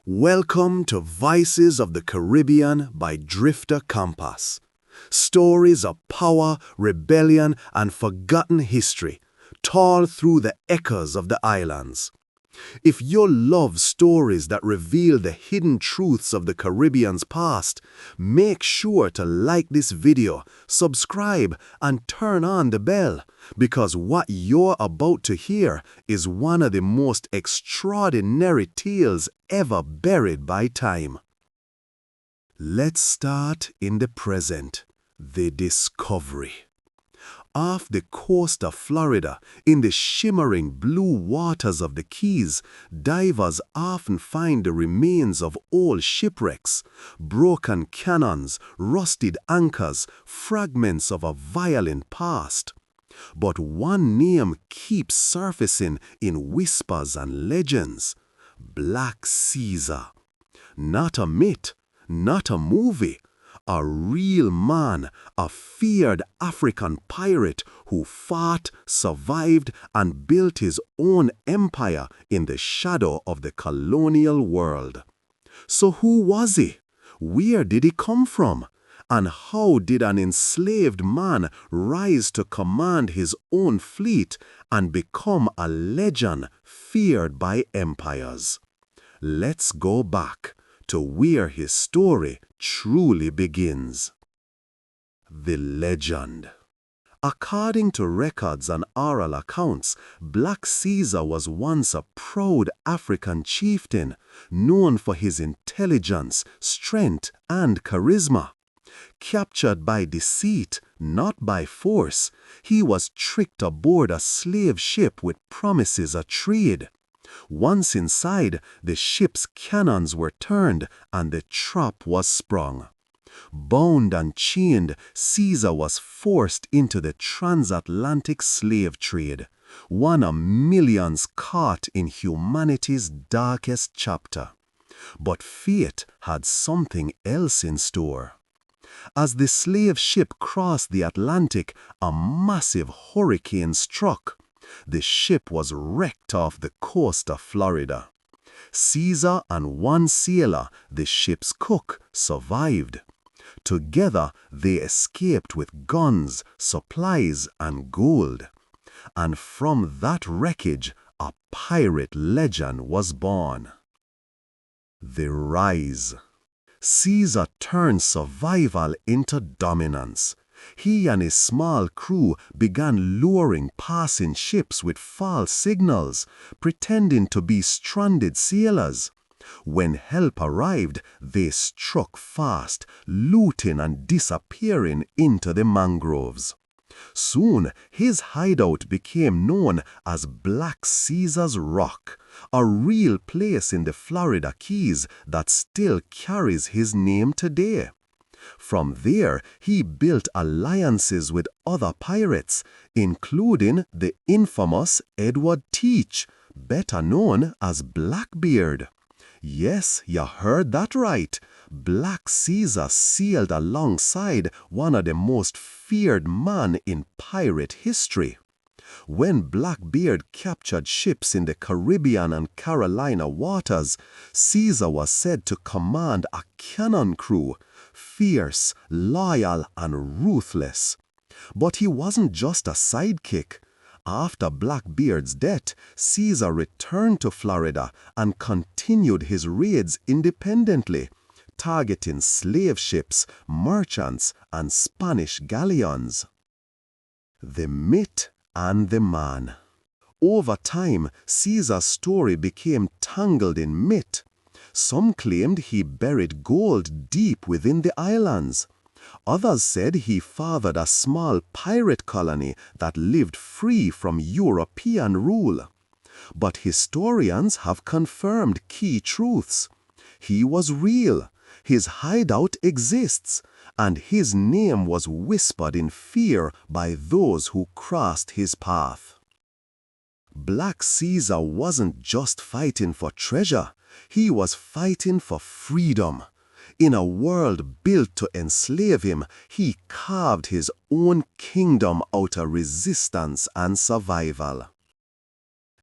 Welcome to Vices of the Caribbean by Drifter Compass. Stories of power, rebellion, and forgotten history, told through the echoes of the islands. If you love stories that reveal the hidden truths of the Caribbean's past, make sure to like this video, subscribe, and turn on the bell, because what you're about to hear is one of the most extraordinary tales ever buried by time. Let's start in the present, the discovery. Off the coast of Florida, in the shimmering blue waters of the Keys, divers often find the remains of old shipwrecks, broken cannons, rusted anchors, fragments of a violent past. But one name keeps surfacing in whispers and legends: Black Caesar. Not a myth, not a movie. A real man, a feared African pirate who fought, survived, and built his own empire in the shadow of the colonial world. So who was he? Where did he come from? And how did an enslaved man rise to command his own fleet and become a legend feared by empires? Let's go back to where his story truly begins. The legend. According to records and oral accounts, Black Caesar was once a proud African chieftain, known for his intelligence, strength, and charisma. Captured by deceit, not by force, he was tricked aboard a slave ship with promises of trade. Once inside, the ship's cannons were turned and the trap was sprung. Bound and chained, Caesar was forced into the transatlantic slave trade, one of millions caught in humanity's darkest chapter. But fate had something else in store. As the slave ship crossed the Atlantic, a massive hurricane struck. The ship was wrecked off the coast of Florida. Caesar and one sailor, the ship's cook, survived. Together, they escaped with guns, supplies, and gold. And from that wreckage, a pirate legend was born. The Rise. Caesar turned survival into dominance. He and his small crew began luring passing ships with false signals, pretending to be stranded sailors. When help arrived, they struck fast, looting and disappearing into the mangroves. Soon, his hideout became known as Black Caesar's Rock, a real place in the Florida Keys that still carries his name today. From there, he built alliances with other pirates, including the infamous Edward Teach, better known as Blackbeard. Yes, you heard that right. Black Caesar sailed alongside one of the most feared men in pirate history. When Blackbeard captured ships in the Caribbean and Carolina waters, Caesar was said to command a cannon crew, fierce, loyal, and ruthless. But he wasn't just a sidekick. After Blackbeard's death, Caesar returned to Florida and continued his raids independently, targeting slave ships, merchants, and Spanish galleons. The myth and the man. Over time, Caesar's story became tangled in myth. Some claimed he buried gold deep within the islands. Others said he fathered a small pirate colony that lived free from European rule. But historians have confirmed key truths. He was real, his hideout exists, and his name was whispered in fear by those who crossed his path. Black Caesar wasn't just fighting for treasure, he was fighting for freedom. In a world built to enslave him, he carved his own kingdom out of resistance and survival.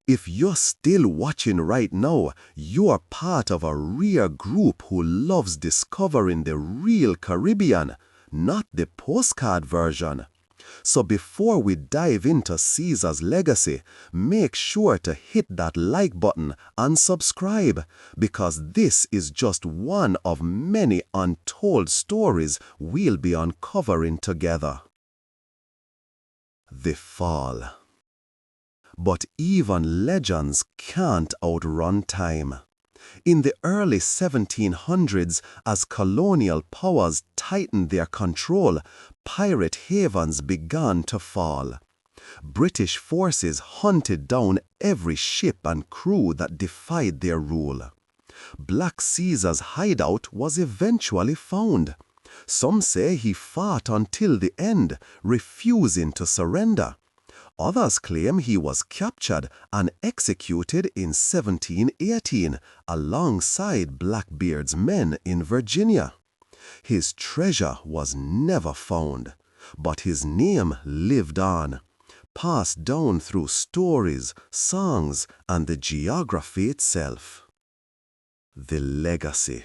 If you're still watching right now, you're part of a rare group who loves discovering the real Caribbean, not the postcard version. So before we dive into Caesar's legacy, make sure to hit that like button and subscribe, because this is just one of many untold stories we'll be uncovering together. The Fall. But even legends can't outrun time. In the early 1700s, as colonial powers tightened their control, pirate havens began to fall. British forces hunted down every ship and crew that defied their rule. Black Caesar's hideout was eventually found. Some say he fought until the end, refusing to surrender. Others claim he was captured and executed in 1718 alongside Blackbeard's men in Virginia. His treasure was never found, but his name lived on, passed down through stories, songs, and the geography itself. The legacy.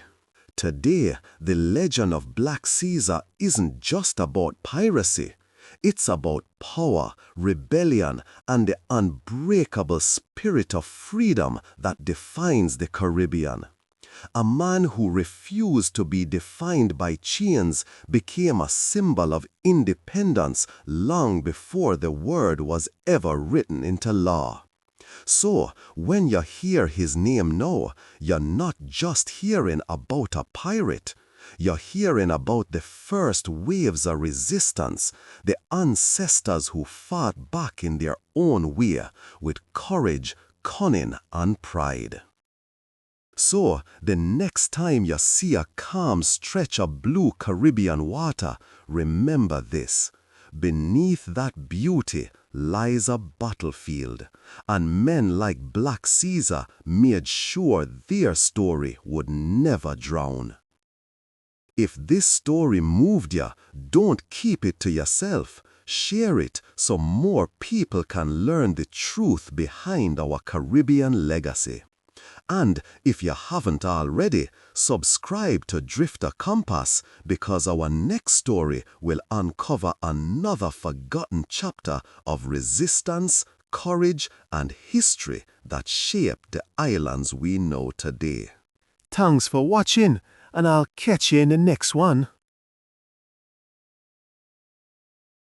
Today, the legend of Black Caesar isn't just about piracy. It's about power, rebellion, and the unbreakable spirit of freedom that defines the Caribbean. A man who refused to be defined by chains became a symbol of independence long before the word was ever written into law. So, when you hear his name now, you're not just hearing about a pirate. You're hearing about the first waves of resistance, the ancestors who fought back in their own way, with courage, cunning, and pride. So, the next time you see a calm stretch of blue Caribbean water, remember this. Beneath that beauty lies a battlefield, and men like Black Caesar made sure their story would never drown. If this story moved you, don't keep it to yourself. Share it so more people can learn the truth behind our Caribbean legacy. And if you haven't already, subscribe to Drifter Compass, because our next story will uncover another forgotten chapter of resistance, courage, and history that shaped the islands we know today. Thanks for watching, and I'll catch you in the next one.